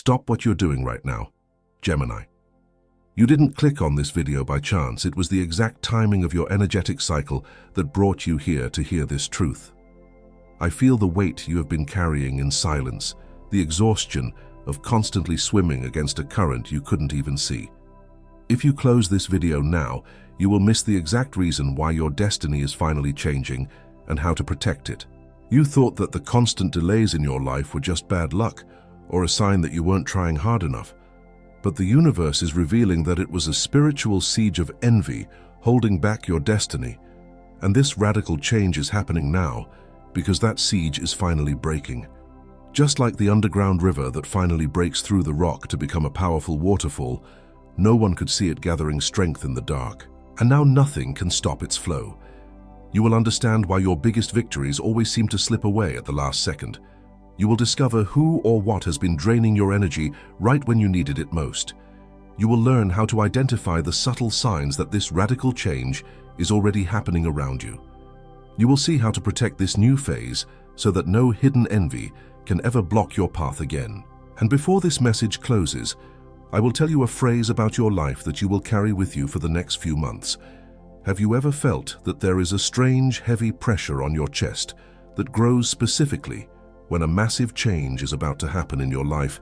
Stop what you're doing right now, Gemini. You didn't click on this video by chance. It was the exact timing of your energetic cycle that brought you here to hear this truth. I feel the weight you have been carrying in silence, the exhaustion of constantly swimming against a current you couldn't even see. If you close this video now, you will miss the exact reason why your destiny is finally changing and how to protect it. You thought that the constant delays in your life were just bad luck or a sign that you weren't trying hard enough. But the universe is revealing that it was a spiritual siege of envy holding back your destiny. And this radical change is happening now because that siege is finally breaking. Just like the underground river that finally breaks through the rock to become a powerful waterfall, no one could see it gathering strength in the dark. And now nothing can stop its flow. You will understand why your biggest victories always seem to slip away at the last second. You will discover who or what has been draining your energy right when you needed it most. You will learn how to identify the subtle signs that this radical change is already happening around you. You will see how to protect this new phase so that no hidden envy can ever block your path again. And before this message closes, I will tell you a phrase about your life that you will carry with you for the next few months. Have you ever felt that there is a strange, heavy pressure on your chest that grows specifically when a massive change is about to happen in your life,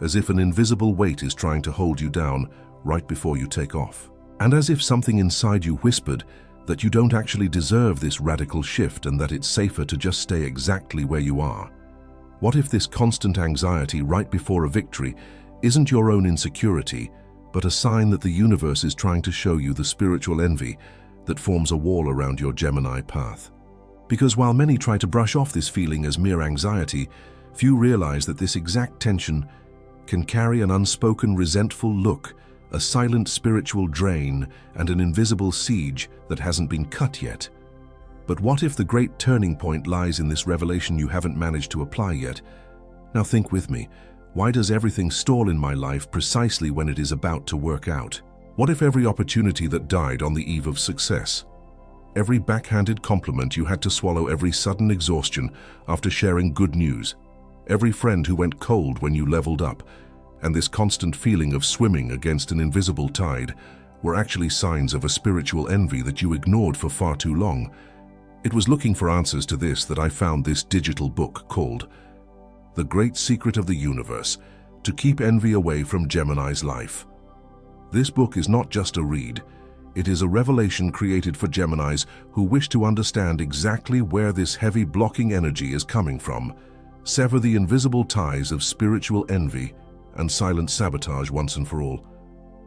as if an invisible weight is trying to hold you down right before you take off? And as if something inside you whispered that you don't actually deserve this radical shift and that it's safer to just stay exactly where you are? What if this constant anxiety right before a victory isn't your own insecurity, but a sign that the universe is trying to show you the spiritual envy that forms a wall around your Gemini path? Because while many try to brush off this feeling as mere anxiety, few realize that this exact tension can carry an unspoken resentful look, a silent spiritual drain, and an invisible siege that hasn't been cut yet. But what if the great turning point lies in this revelation you haven't managed to apply yet? Now think with me. Why does everything stall in my life precisely when it is about to work out? What if every opportunity that died on the eve of success? Every backhanded compliment you had to swallow, every sudden exhaustion after sharing good news, every friend who went cold when you leveled up, and this constant feeling of swimming against an invisible tide were actually signs of a spiritual envy that you ignored for far too long. It was looking for answers to this that I found this digital book called The Great Secret of the Universe, to keep envy away from Gemini's life. This book is not just a read. It is a revelation created for Geminis who wish to understand exactly where this heavy blocking energy is coming from, sever the invisible ties of spiritual envy and silent sabotage once and for all.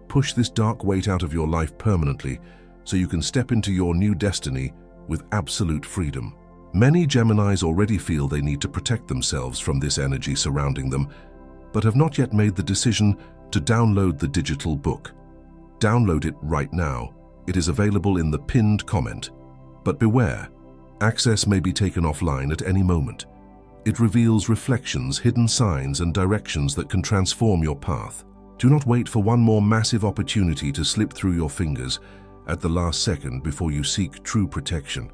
Push this dark weight out of your life permanently so you can step into your new destiny with absolute freedom. Many Geminis already feel they need to protect themselves from this energy surrounding them, but have not yet made the decision to download the digital book. Download it right now. It is available in the pinned comment. But beware, access may be taken offline at any moment. It reveals reflections, hidden signs, and directions that can transform your path. Do not wait for one more massive opportunity to slip through your fingers at the last second before you seek true protection.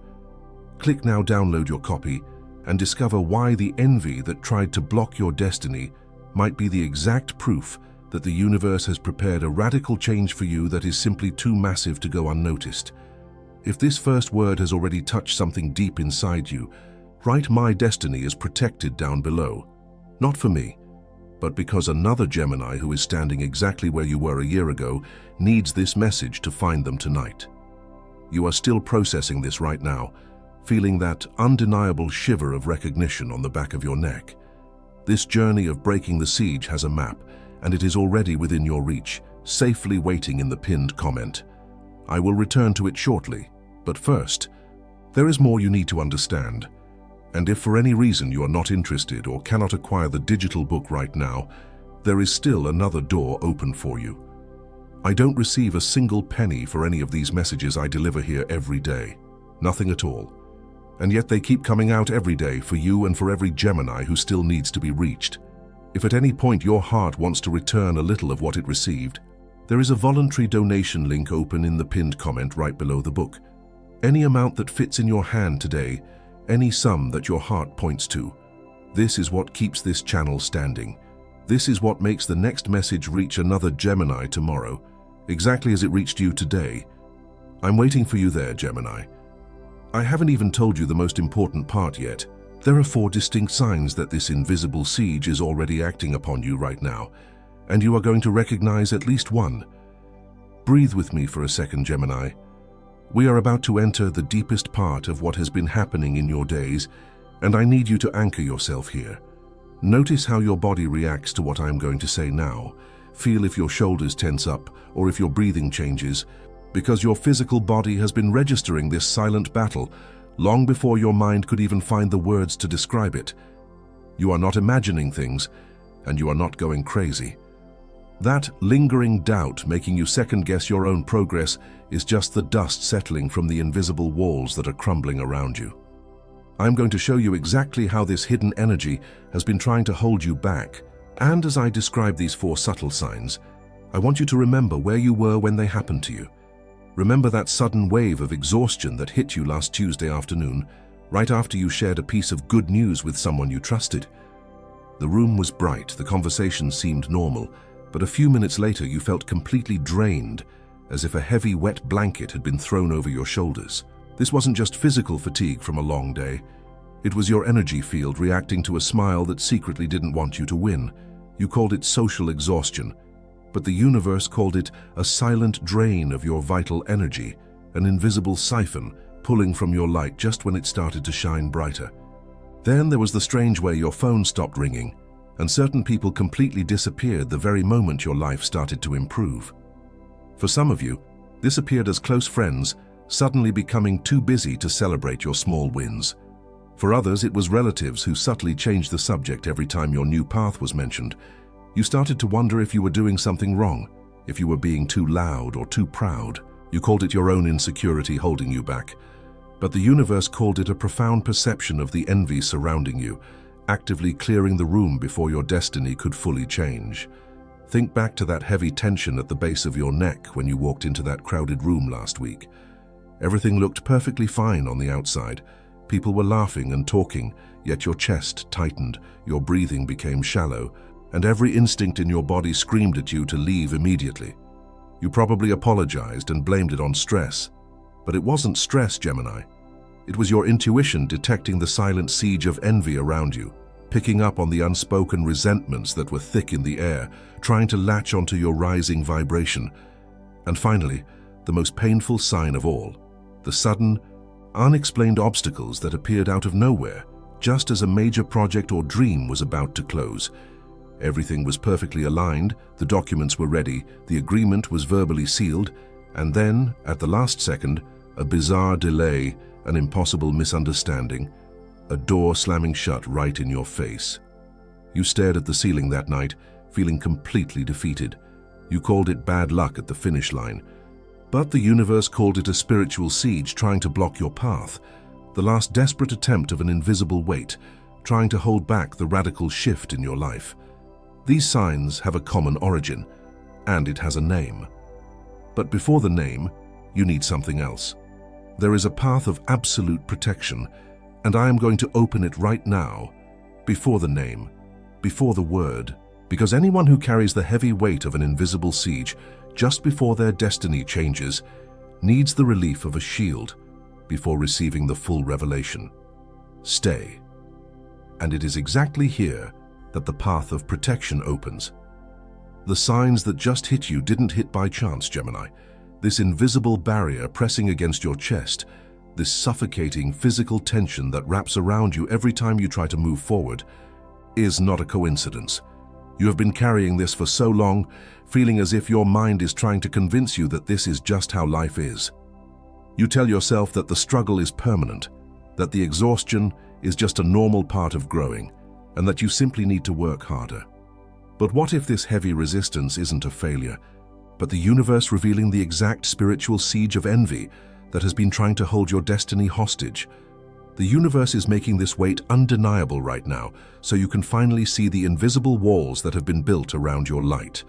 Click now, download your copy, and discover why the envy that tried to block your destiny might be the exact proof that the universe has prepared a radical change for you that is simply too massive to go unnoticed. If this first word has already touched something deep inside you, write "My destiny is protected" down below. Not for me, but because another Gemini who is standing exactly where you were a year ago needs this message to find them tonight. You are still processing this right now, feeling that undeniable shiver of recognition on the back of your neck. This journey of breaking the siege has a map, and it is already within your reach, safely waiting in the pinned comment. I will return to it shortly, but first, there is more you need to understand. And if for any reason you are not interested or cannot acquire the digital book right now, there is still another door open for you. I don't receive a single penny for any of these messages I deliver here every day. Nothing at all. And yet they keep coming out every day for you and for every Gemini who still needs to be reached. If at any point your heart wants to return a little of what it received, there is a voluntary donation link open in the pinned comment right below the book. Any amount that fits in your hand today, any sum that your heart points to, this is what keeps this channel standing. This is what makes the next message reach another Gemini tomorrow, exactly as it reached you today. I'm waiting for you there, Gemini. I haven't even told you the most important part yet. There are 4 distinct signs that this invisible siege is already acting upon you right now, and you are going to recognize at least one. Breathe with me for a second, Gemini. We are about to enter the deepest part of what has been happening in your days, and I need you to anchor yourself here. Notice how your body reacts to what I'm going to say now. Feel if your shoulders tense up or if your breathing changes, because your physical body has been registering this silent battle long before your mind could even find the words to describe it. You are not imagining things, and you are not going crazy. That lingering doubt making you second-guess your own progress is just the dust settling from the invisible walls that are crumbling around you. I'm going to show you exactly how this hidden energy has been trying to hold you back, and as I describe these 4 subtle signs, I want you to remember where you were when they happened to you. Remember that sudden wave of exhaustion that hit you last Tuesday afternoon, right after you shared a piece of good news with someone you trusted. The room was bright, the conversation seemed normal, but a few minutes later you felt completely drained, as if a heavy, wet blanket had been thrown over your shoulders. This wasn't just physical fatigue from a long day. It was your energy field reacting to a smile that secretly didn't want you to win. You called it social exhaustion, but the universe called it a silent drain of your vital energy, an invisible siphon pulling from your light just when it started to shine brighter. Then there was the strange way your phone stopped ringing, and certain people completely disappeared the very moment your life started to improve. For some of you, this appeared as close friends suddenly becoming too busy to celebrate your small wins. For others, it was relatives who subtly changed the subject every time your new path was mentioned. You started to wonder if you were doing something wrong, if you were being too loud or too proud. You called it your own insecurity holding you back. But the universe called it a profound perception of the envy surrounding you, actively clearing the room before your destiny could fully change. Think back to that heavy tension at the base of your neck when you walked into that crowded room last week. Everything looked perfectly fine on the outside. People were laughing and talking, yet your chest tightened, your breathing became shallow, and every instinct in your body screamed at you to leave immediately. You probably apologized and blamed it on stress. But it wasn't stress, Gemini. It was your intuition detecting the silent siege of envy around you, picking up on the unspoken resentments that were thick in the air, trying to latch onto your rising vibration. And finally, the most painful sign of all, the sudden, unexplained obstacles that appeared out of nowhere, just as a major project or dream was about to close. Everything was perfectly aligned, the documents were ready, the agreement was verbally sealed, and then, at the last second, a bizarre delay, an impossible misunderstanding, a door slamming shut right in your face. You stared at the ceiling that night, feeling completely defeated. You called it bad luck at the finish line. But the universe called it a spiritual siege trying to block your path, the last desperate attempt of an invisible weight, trying to hold back the radical shift in your life. These signs have a common origin, and it has a name. But before the name, you need something else. There is a path of absolute protection, and I am going to open it right now, before the name, before the word, because anyone who carries the heavy weight of an invisible siege just before their destiny changes needs the relief of a shield before receiving the full revelation. Stay. And it is exactly here that the path of protection opens. The signs that just hit you didn't hit by chance, Gemini. This invisible barrier pressing against your chest, this suffocating physical tension that wraps around you every time you try to move forward, is not a coincidence. You have been carrying this for so long, feeling as if your mind is trying to convince you that this is just how life is. You tell yourself that the struggle is permanent, that the exhaustion is just a normal part of growing, and that you simply need to work harder. But what if this heavy resistance isn't a failure, but the universe revealing the exact spiritual siege of envy that has been trying to hold your destiny hostage? The universe is making this weight undeniable right now, so you can finally see the invisible walls that have been built around your light.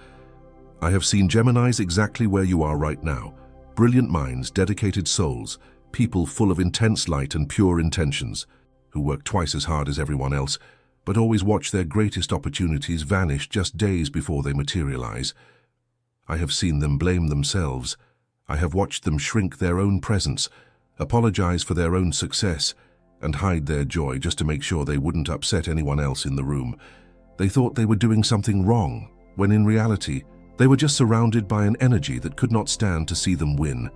I have seen Geminis exactly where you are right now. Brilliant minds, dedicated souls, people full of intense light and pure intentions, who work twice as hard as everyone else, but always watch their greatest opportunities vanish just days before they materialize. I have seen them blame themselves. I have watched them shrink their own presence, apologize for their own success, and hide their joy just to make sure they wouldn't upset anyone else in the room. They thought they were doing something wrong, when in reality, they were just surrounded by an energy that could not stand to see them win.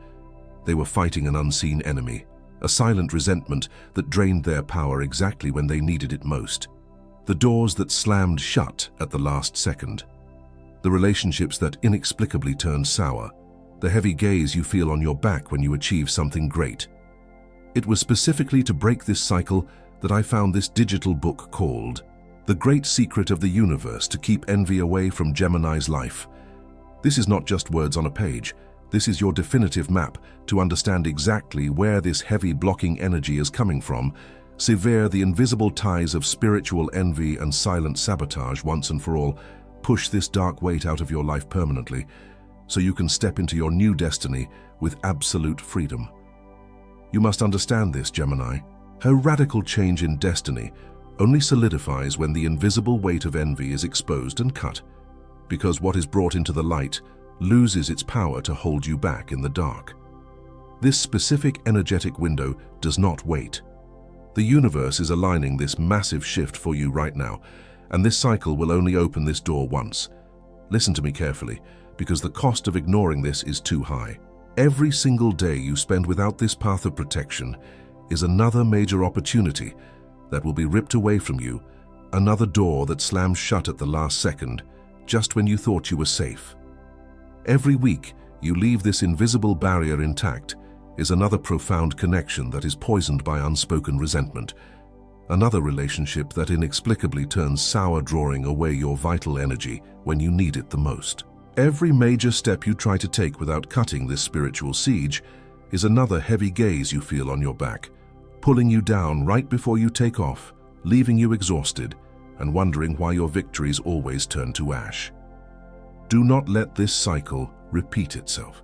They were fighting an unseen enemy, a silent resentment that drained their power exactly when they needed it most. The doors that slammed shut at the last second. The relationships that inexplicably turned sour. The heavy gaze you feel on your back when you achieve something great. It was specifically to break this cycle that I found this digital book called The Great Secret of the Universe to Keep Envy Away from Gemini's Life. This is not just words on a page. This is your definitive map to understand exactly where this heavy blocking energy is coming from, sever the invisible ties of spiritual envy and silent sabotage once and for all, push this dark weight out of your life permanently, so you can step into your new destiny with absolute freedom. You must understand this, Gemini. Her radical change in destiny only solidifies when the invisible weight of envy is exposed and cut, because what is brought into the light loses its power to hold you back in the dark. This specific energetic window does not wait. The universe is aligning this massive shift for you right now, and this cycle will only open this door once. Listen to me carefully, because the cost of ignoring this is too high. Every single day you spend without this path of protection is another major opportunity that will be ripped away from you, another door that slams shut at the last second, just when you thought you were safe. Every week you leave this invisible barrier intact is another profound connection that is poisoned by unspoken resentment, another relationship that inexplicably turns sour, drawing away your vital energy when you need it the most. Every major step you try to take without cutting this spiritual siege is another heavy gaze you feel on your back, pulling you down right before you take off, leaving you exhausted and wondering why your victories always turn to ash. Do not let this cycle repeat itself.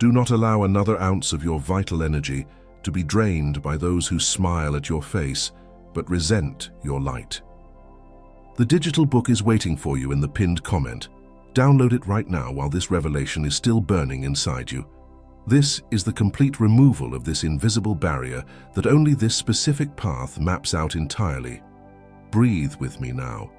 Do not allow another ounce of your vital energy to be drained by those who smile at your face but resent your light. The digital book is waiting for you in the pinned comment. Download it right now while this revelation is still burning inside you. This is the complete removal of this invisible barrier that only this specific path maps out entirely. Breathe with me now.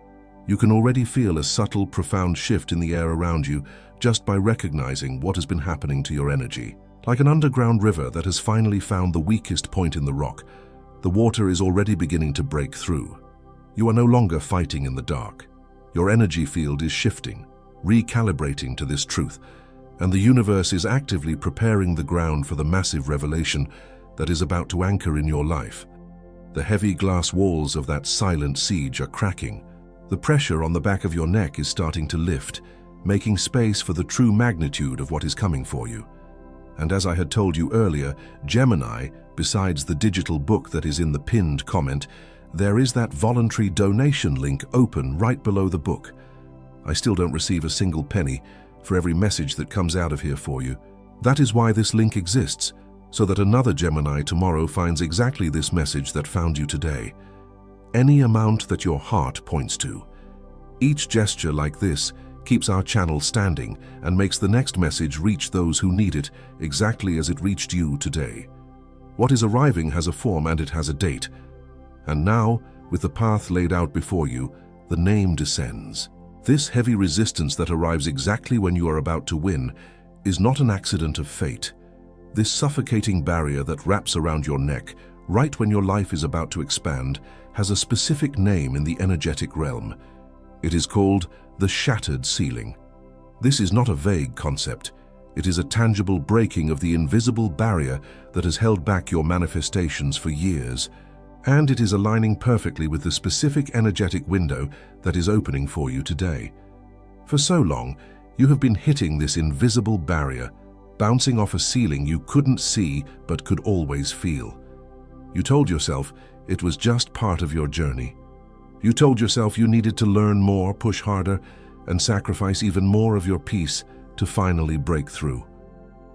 You can already feel a subtle, profound shift in the air around you just by recognizing what has been happening to your energy. Like an underground river that has finally found the weakest point in the rock, the water is already beginning to break through. You are no longer fighting in the dark. Your energy field is shifting, recalibrating to this truth, and the universe is actively preparing the ground for the massive revelation that is about to anchor in your life. The heavy glass walls of that silent siege are cracking. The pressure on the back of your neck is starting to lift, making space for the true magnitude of what is coming for you. And as I had told you earlier, Gemini, besides the digital book that is in the pinned comment, there is that voluntary donation link open right below the book. I still don't receive a single penny for every message that comes out of here for you. That is why this link exists, so that another Gemini tomorrow finds exactly this message that found you today. Any amount that your heart points to. Each gesture like this keeps our channel standing and makes the next message reach those who need it exactly as it reached you today. What is arriving has a form and it has a date. And now, with the path laid out before you, the name descends. This heavy resistance that arrives exactly when you are about to win is not an accident of fate. This suffocating barrier that wraps around your neck right when your life is about to expand has a specific name in the energetic realm. It is called the shattered ceiling. This is not a vague concept. It is a tangible breaking of the invisible barrier that has held back your manifestations for years. And it is aligning perfectly with the specific energetic window that is opening for you today. For so long, you have been hitting this invisible barrier, bouncing off a ceiling you couldn't see but could always feel. You told yourself it was just part of your journey. You told yourself you needed to learn more, push harder, and sacrifice even more of your peace to finally break through.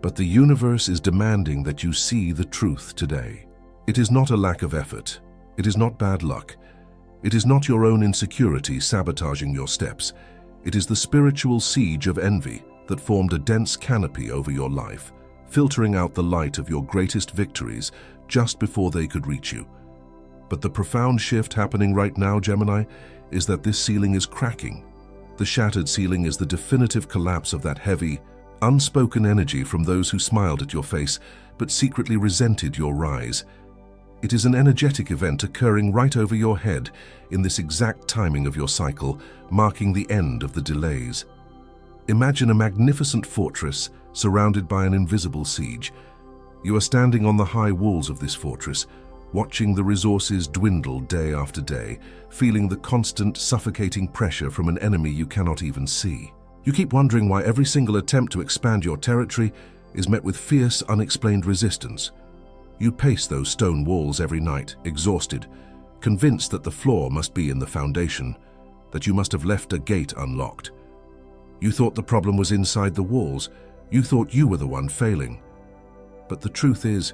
But the universe is demanding that you see the truth today. It is not a lack of effort. It is not bad luck. It is not your own insecurity sabotaging your steps. It is the spiritual siege of envy that formed a dense canopy over your life, filtering out the light of your greatest victories just before they could reach you. But the profound shift happening right now, Gemini, is that this ceiling is cracking. The shattered ceiling is the definitive collapse of that heavy, unspoken energy from those who smiled at your face but secretly resented your rise. It is an energetic event occurring right over your head in this exact timing of your cycle, marking the end of the delays. Imagine a magnificent fortress surrounded by an invisible siege. You are standing on the high walls of this fortress, watching the resources dwindle day after day, feeling the constant, suffocating pressure from an enemy you cannot even see. You keep wondering why every single attempt to expand your territory is met with fierce, unexplained resistance. You pace those stone walls every night, exhausted, convinced that the flaw must be in the foundation, that you must have left a gate unlocked. You thought the problem was inside the walls. You thought you were the one failing. But the truth is,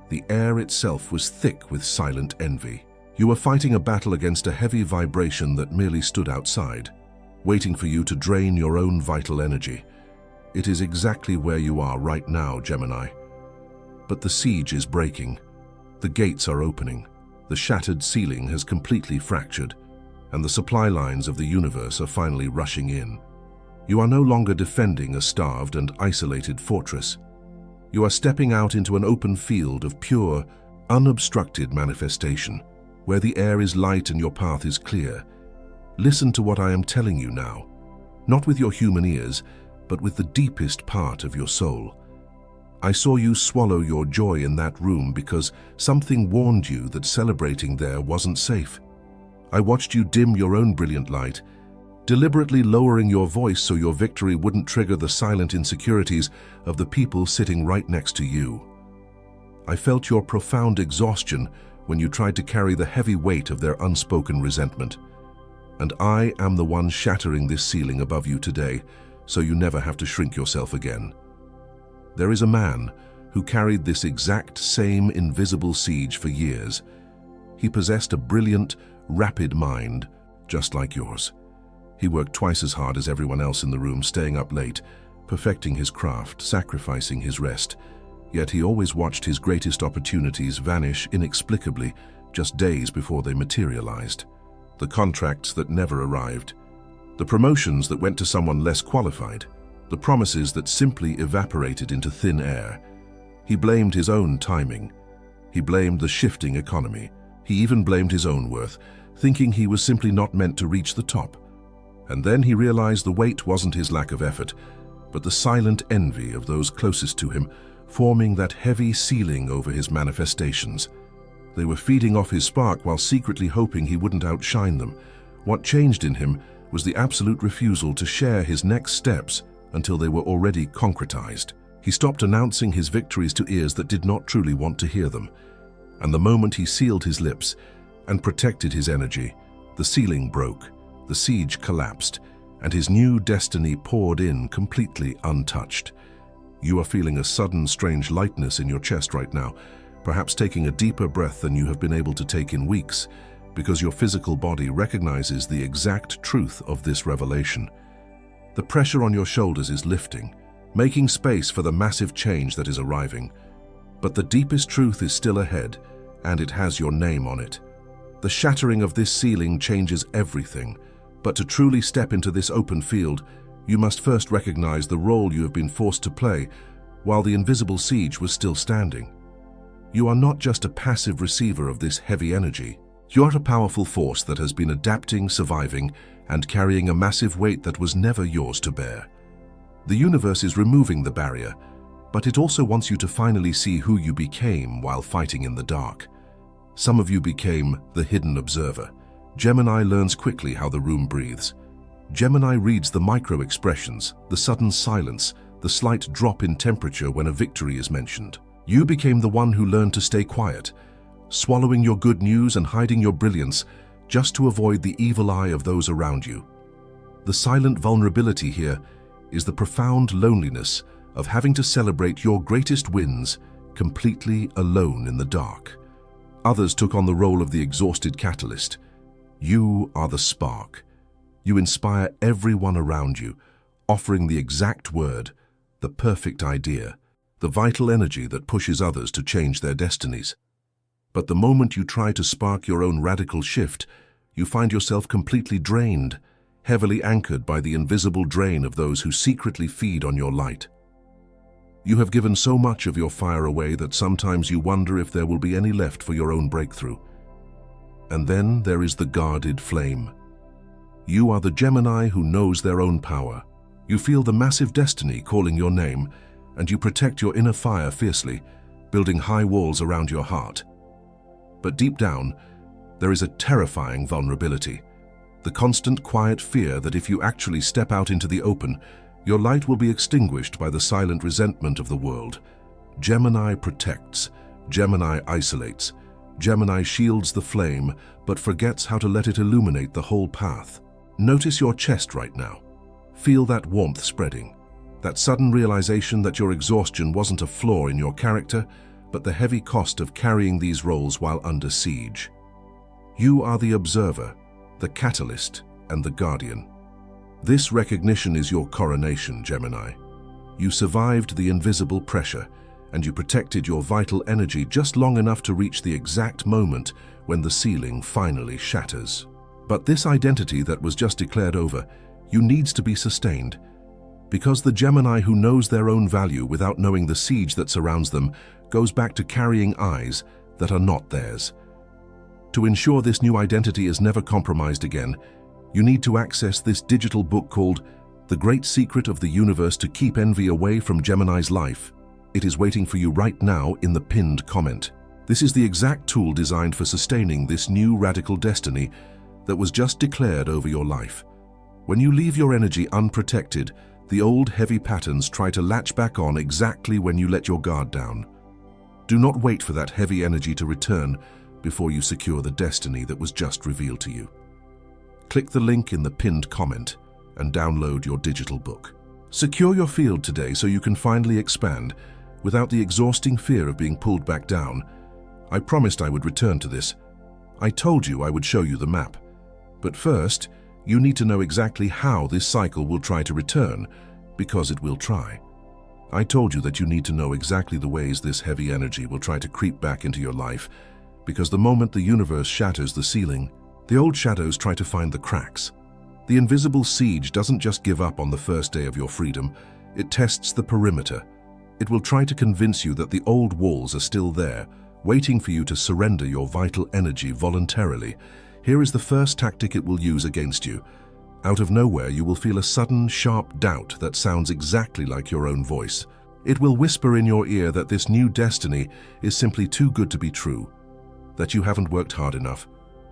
the air itself was thick with silent envy. You were fighting a battle against a heavy vibration that merely stood outside, waiting for you to drain your own vital energy. It is exactly where you are right now, Gemini. But the siege is breaking. The gates are opening. The shattered ceiling has completely fractured, and the supply lines of the universe are finally rushing in. You are no longer defending a starved and isolated fortress. You are stepping out into an open field of pure, unobstructed manifestation, where the air is light and your path is clear. Listen to what I am telling you now, not with your human ears, but with the deepest part of your soul. I saw you swallow your joy in that room because something warned you that celebrating there wasn't safe. I watched you dim your own brilliant light, deliberately lowering your voice so your victory wouldn't trigger the silent insecurities of the people sitting right next to you. I felt your profound exhaustion when you tried to carry the heavy weight of their unspoken resentment. And I am the one shattering this ceiling above you today, so you never have to shrink yourself again. There is a man who carried this exact same invisible siege for years. He possessed a brilliant, rapid mind, just like yours. He worked twice as hard as everyone else in the room, staying up late, perfecting his craft, sacrificing his rest. Yet he always watched his greatest opportunities vanish inexplicably just days before they materialized. The contracts that never arrived, the promotions that went to someone less qualified, the promises that simply evaporated into thin air. He blamed his own timing. He blamed the shifting economy. He even blamed his own worth, thinking he was simply not meant to reach the top. And then he realized the weight wasn't his lack of effort, but the silent envy of those closest to him, forming that heavy ceiling over his manifestations. They were feeding off his spark while secretly hoping he wouldn't outshine them. What changed in him was the absolute refusal to share his next steps until they were already concretized. He stopped announcing his victories to ears that did not truly want to hear them. And the moment he sealed his lips and protected his energy, the ceiling broke, the siege collapsed, and his new destiny poured in completely untouched. You are feeling a sudden, strange lightness in your chest right now, perhaps taking a deeper breath than you have been able to take in weeks, because your physical body recognizes the exact truth of this revelation. The pressure on your shoulders is lifting, making space for the massive change that is arriving. But the deepest truth is still ahead, and it has your name on it. The shattering of this ceiling changes everything, but to truly step into this open field, you must first recognize the role you have been forced to play while the invisible siege was still standing. You are not just a passive receiver of this heavy energy. You are a powerful force that has been adapting, surviving, and carrying a massive weight that was never yours to bear. The universe is removing the barrier, but it also wants you to finally see who you became while fighting in the dark. Some of you became the hidden observer. Gemini learns quickly how the room breathes. Gemini reads the micro-expressions, the sudden silence, the slight drop in temperature when a victory is mentioned. You became the one who learned to stay quiet, swallowing your good news and hiding your brilliance just to avoid the evil eye of those around you. The silent vulnerability here is the profound loneliness of having to celebrate your greatest wins completely alone in the dark. Others took on the role of the exhausted catalyst. You are the spark. You inspire everyone around you, offering the exact word, the perfect idea, the vital energy that pushes others to change their destinies. But the moment you try to spark your own radical shift, you find yourself completely drained, heavily anchored by the invisible drain of those who secretly feed on your light. You have given so much of your fire away that sometimes you wonder if there will be any left for your own breakthrough. And then there is the guarded flame. You are the Gemini who knows their own power. You feel the massive destiny calling your name, and you protect your inner fire fiercely, building high walls around your heart. But deep down, there is a terrifying vulnerability, the constant quiet fear that if you actually step out into the open, your light will be extinguished by the silent resentment of the world. Gemini protects, Gemini isolates, Gemini shields the flame, but forgets how to let it illuminate the whole path. Notice your chest right now. Feel that warmth spreading, that sudden realization that your exhaustion wasn't a flaw in your character, but the heavy cost of carrying these roles while under siege. You are the observer, the catalyst, and the guardian. This recognition is your coronation, Gemini. You survived the invisible pressure, and you protected your vital energy just long enough to reach the exact moment when the ceiling finally shatters. But this identity that was just declared over, you needs to be sustained, because the Gemini who knows their own value without knowing the siege that surrounds them goes back to carrying eyes that are not theirs. To ensure this new identity is never compromised again, you need to access this digital book called The Great Secret of the Universe to Keep Envy Away from Gemini's Life. It is waiting for you right now in the pinned comment. This is the exact tool designed for sustaining this new radical destiny that was just declared over your life. When you leave your energy unprotected, the old heavy patterns try to latch back on exactly when you let your guard down. Do not wait for that heavy energy to return before you secure the destiny that was just revealed to you. Click the link in the pinned comment and download your digital book. Secure your field today so you can finally expand without the exhausting fear of being pulled back down. I promised I would return to this. I told you I would show you the map. But first, you need to know exactly how this cycle will try to return, because it will try. I told you that you need to know exactly the ways this heavy energy will try to creep back into your life, because the moment the universe shatters the ceiling, the old shadows try to find the cracks. The invisible siege doesn't just give up on the first day of your freedom, it tests the perimeter. It will try to convince you that the old walls are still there, waiting for you to surrender your vital energy voluntarily. Here is the first tactic it will use against you. Out of nowhere, you will feel a sudden, sharp doubt that sounds exactly like your own voice. It will whisper in your ear that this new destiny is simply too good to be true, that you haven't worked hard enough,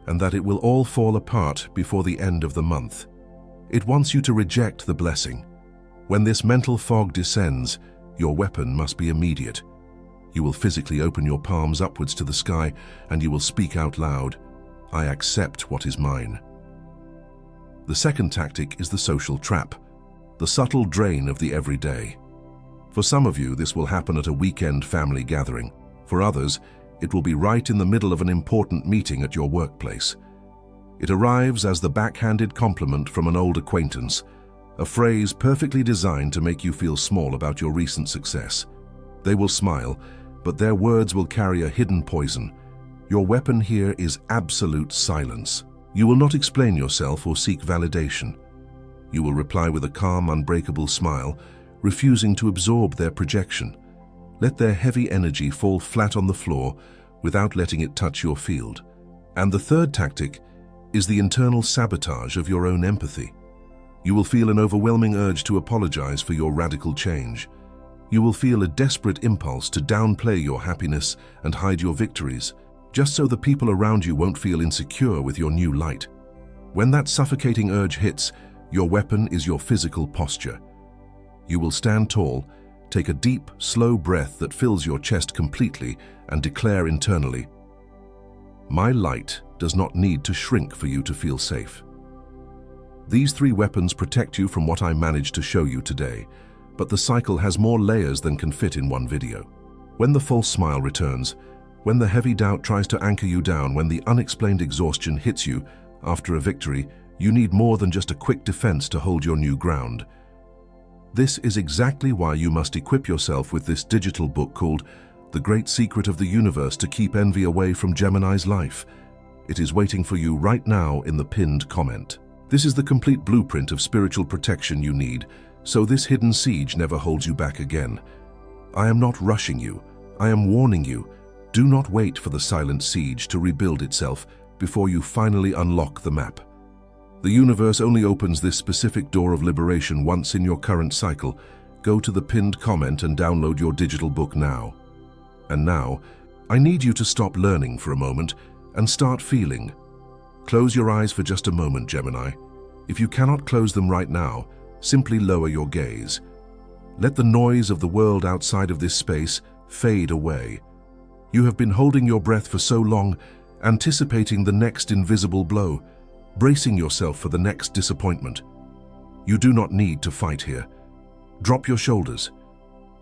and that it will all fall apart before the end of the month. It wants you to reject the blessing. When this mental fog descends, your weapon must be immediate. You will physically open your palms upwards to the sky, and you will speak out loud, "I accept what is mine." The second tactic is the social trap, the subtle drain of the everyday. For some of you, this will happen at a weekend family gathering. For others, it will be right in the middle of an important meeting at your workplace. It arrives as the backhanded compliment from an old acquaintance, a phrase perfectly designed to make you feel small about your recent success. They will smile, but their words will carry a hidden poison. Your weapon here is absolute silence. You will not explain yourself or seek validation. You will reply with a calm, unbreakable smile, refusing to absorb their projection. Let their heavy energy fall flat on the floor without letting it touch your field. And the third tactic is the internal sabotage of your own empathy. You will feel an overwhelming urge to apologize for your radical change. You will feel a desperate impulse to downplay your happiness and hide your victories, just so the people around you won't feel insecure with your new light. When that suffocating urge hits, your weapon is your physical posture. You will stand tall, take a deep, slow breath that fills your chest completely, and declare internally, "My light does not need to shrink for you to feel safe." These three weapons protect you from what I managed to show you today, but the cycle has more layers than can fit in one video. When the false smile returns, when the heavy doubt tries to anchor you down, when the unexplained exhaustion hits you, after a victory, you need more than just a quick defense to hold your new ground. This is exactly why you must equip yourself with this digital book called The Great Secret of the Universe to Keep Envy Away from Gemini's Life. It is waiting for you right now in the pinned comment. This is the complete blueprint of spiritual protection you need, so this hidden siege never holds you back again. I am not rushing you. I am warning you. Do not wait for the silent siege to rebuild itself before you finally unlock the map. The universe only opens this specific door of liberation once in your current cycle. Go to the pinned comment and download your digital book now. And now, I need you to stop learning for a moment and start feeling. Close your eyes for just a moment, Gemini. If you cannot close them right now, simply lower your gaze. Let the noise of the world outside of this space fade away. You have been holding your breath for so long, anticipating the next invisible blow, bracing yourself for the next disappointment. You do not need to fight here. Drop your shoulders.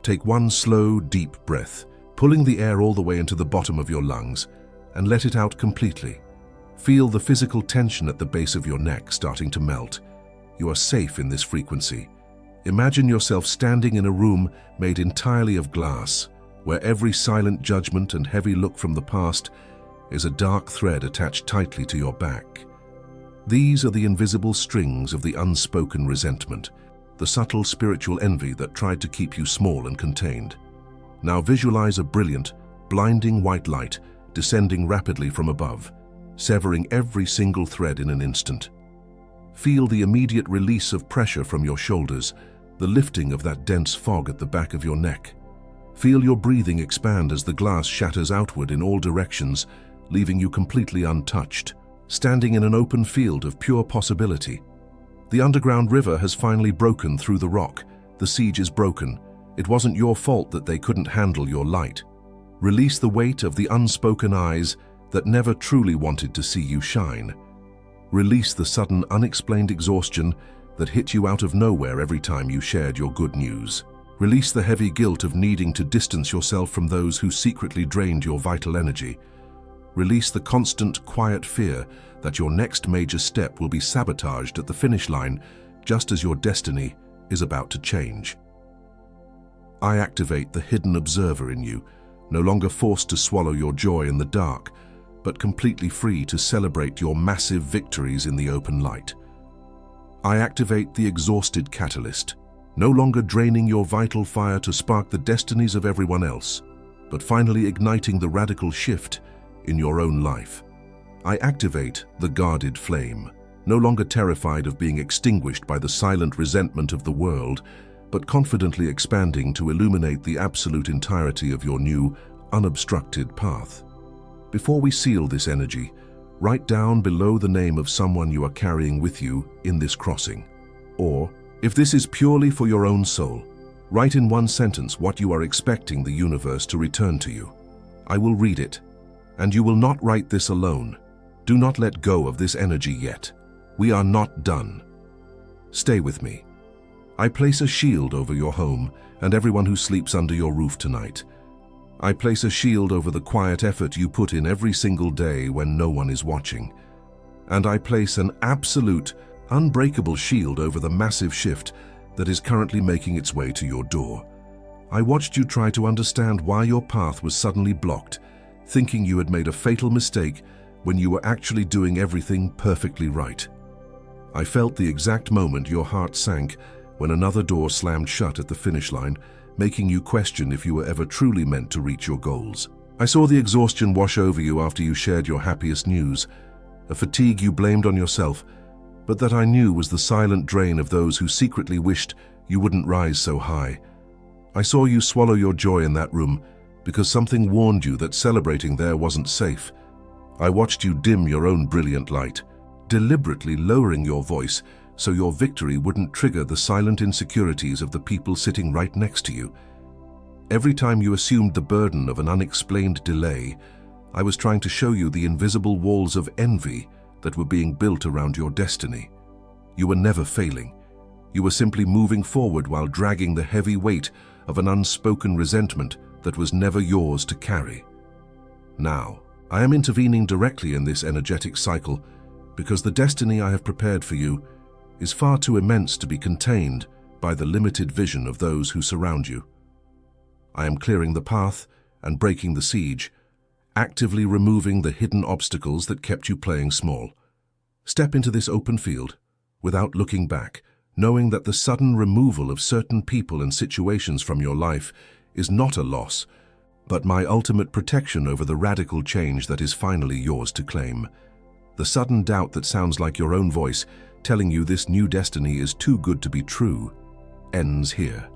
Take one slow, deep breath, pulling the air all the way into the bottom of your lungs, and let it out completely. Feel the physical tension at the base of your neck starting to melt. You are safe in this frequency. Imagine yourself standing in a room made entirely of glass, where every silent judgment and heavy look from the past is a dark thread attached tightly to your back. These are the invisible strings of the unspoken resentment, the subtle spiritual envy that tried to keep you small and contained. Now visualize a brilliant, blinding white light descending rapidly from above, severing every single thread in an instant. Feel the immediate release of pressure from your shoulders, the lifting of that dense fog at the back of your neck. Feel your breathing expand as the glass shatters outward in all directions, leaving you completely untouched, standing in an open field of pure possibility. The underground river has finally broken through the rock. The siege is broken. It wasn't your fault that they couldn't handle your light. Release the weight of the unspoken eyes that never truly wanted to see you shine. Release the sudden, unexplained exhaustion that hit you out of nowhere every time you shared your good news. Release the heavy guilt of needing to distance yourself from those who secretly drained your vital energy. Release the constant, quiet fear that your next major step will be sabotaged at the finish line just as your destiny is about to change. I activate the hidden observer in you, no longer forced to swallow your joy in the dark, but completely free to celebrate your massive victories in the open light. I activate the exhausted catalyst, no longer draining your vital fire to spark the destinies of everyone else, but finally igniting the radical shift in your own life. I activate the guarded flame, no longer terrified of being extinguished by the silent resentment of the world, but confidently expanding to illuminate the absolute entirety of your new, unobstructed path. Before we seal this energy, write down below the name of someone you are carrying with you in this crossing. Or, if this is purely for your own soul, write in one sentence what you are expecting the universe to return to you. I will read it, and you will not write this alone. Do not let go of this energy yet. We are not done. Stay with me. I place a shield over your home and everyone who sleeps under your roof tonight. I place a shield over the quiet effort you put in every single day when no one is watching. And I place an absolute, unbreakable shield over the massive shift that is currently making its way to your door. I watched you try to understand why your path was suddenly blocked, thinking you had made a fatal mistake when you were actually doing everything perfectly right. I felt the exact moment your heart sank when another door slammed shut at the finish line, making you question if you were ever truly meant to reach your goals. I saw the exhaustion wash over you after you shared your happiest news, a fatigue you blamed on yourself, but that I knew was the silent drain of those who secretly wished you wouldn't rise so high. I saw you swallow your joy in that room because something warned you that celebrating there wasn't safe. I watched you dim your own brilliant light, deliberately lowering your voice so your victory wouldn't trigger the silent insecurities of the people sitting right next to you. Every time you assumed the burden of an unexplained delay, I was trying to show you the invisible walls of envy that were being built around your destiny. You were never failing. You were simply moving forward while dragging the heavy weight of an unspoken resentment that was never yours to carry. Now, I am intervening directly in this energetic cycle, because the destiny I have prepared for you is far too immense to be contained by the limited vision of those who surround you. I am clearing the path and breaking the siege, actively removing the hidden obstacles that kept you playing small. Step into this open field without looking back, knowing that the sudden removal of certain people and situations from your life is not a loss, but my ultimate protection over the radical change that is finally yours to claim. The sudden doubt that sounds like your own voice telling you this new destiny is too good to be true ends here.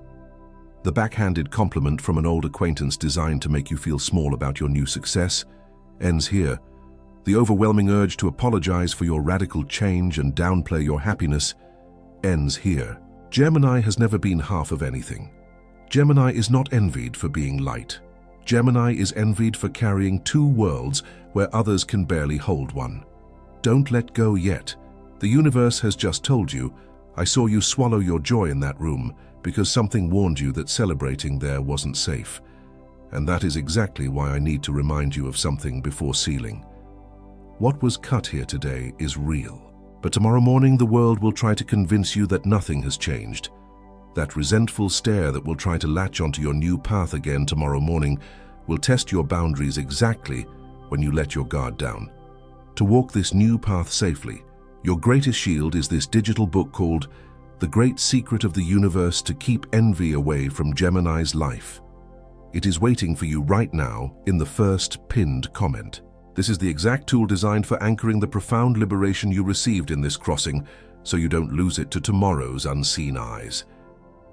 The backhanded compliment from an old acquaintance designed to make you feel small about your new success ends here. The overwhelming urge to apologize for your radical change and downplay your happiness ends here. Gemini has never been half of anything. Gemini is not envied for being light. Gemini is envied for carrying two worlds where others can barely hold one. Don't let go yet. The universe has just told you, I saw you swallow your joy in that room because something warned you that celebrating there wasn't safe. And that is exactly why I need to remind you of something before sealing. What was cut here today is real. But tomorrow morning the world will try to convince you that nothing has changed. That resentful stare that will try to latch onto your new path again tomorrow morning will test your boundaries exactly when you let your guard down. To walk this new path safely, your greatest shield is this digital book called The Great Secret of the Universe to Keep Envy Away from Gemini's Life. It is waiting for you right now in the first pinned comment. This is the exact tool designed for anchoring the profound liberation you received in this crossing so you don't lose it to tomorrow's unseen eyes.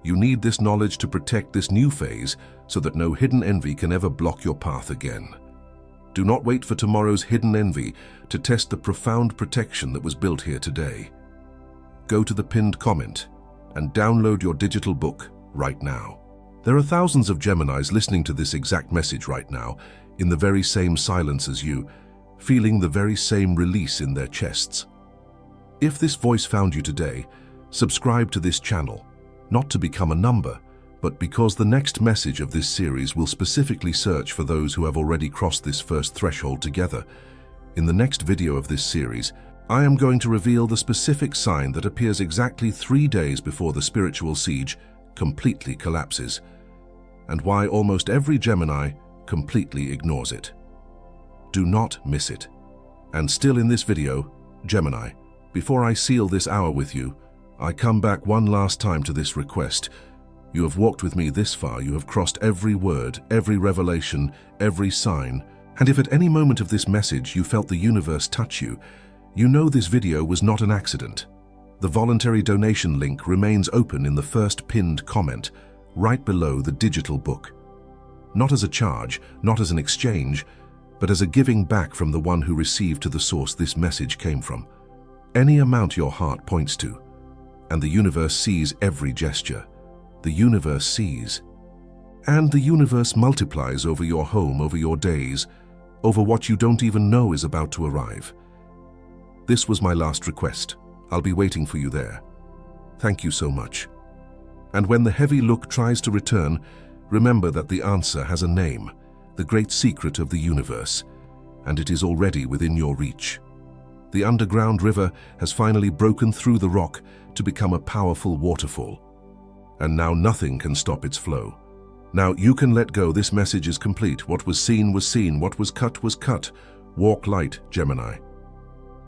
You need this knowledge to protect this new phase so that no hidden envy can ever block your path again. Do not wait for tomorrow's hidden envy to test the profound protection that was built here today. Go to the pinned comment and download your digital book right now. There are thousands of Geminis listening to this exact message right now, in the very same silence as you, feeling the very same release in their chests. If this voice found you today, subscribe to this channel, not to become a number, but because the next message of this series will specifically search for those who have already crossed this first threshold together. In the next video of this series, I am going to reveal the specific sign that appears exactly 3 days before the spiritual siege completely collapses, and why almost every Gemini completely ignores it. Do not miss it. And still in this video, Gemini, before I seal this hour with you, I come back one last time to this request. You have walked with me this far, you have crossed every word, every revelation, every sign, and if at any moment of this message you felt the universe touch you, you know this video was not an accident. The voluntary donation link remains open in the first pinned comment, right below the digital book. Not as a charge, not as an exchange, but as a giving back from the one who received to the source this message came from. Any amount your heart points to, and the universe sees every gesture. The universe sees. And the universe multiplies over your home, over your days, over what you don't even know is about to arrive. This was my last request. I'll be waiting for you there. Thank you so much. And when the heavy look tries to return, remember that the answer has a name, the great secret of the universe, and it is already within your reach. The underground river has finally broken through the rock to become a powerful waterfall, and now nothing can stop its flow. Now you can let go. This message is complete. What was seen was seen. What was cut was cut. Walk light, Gemini.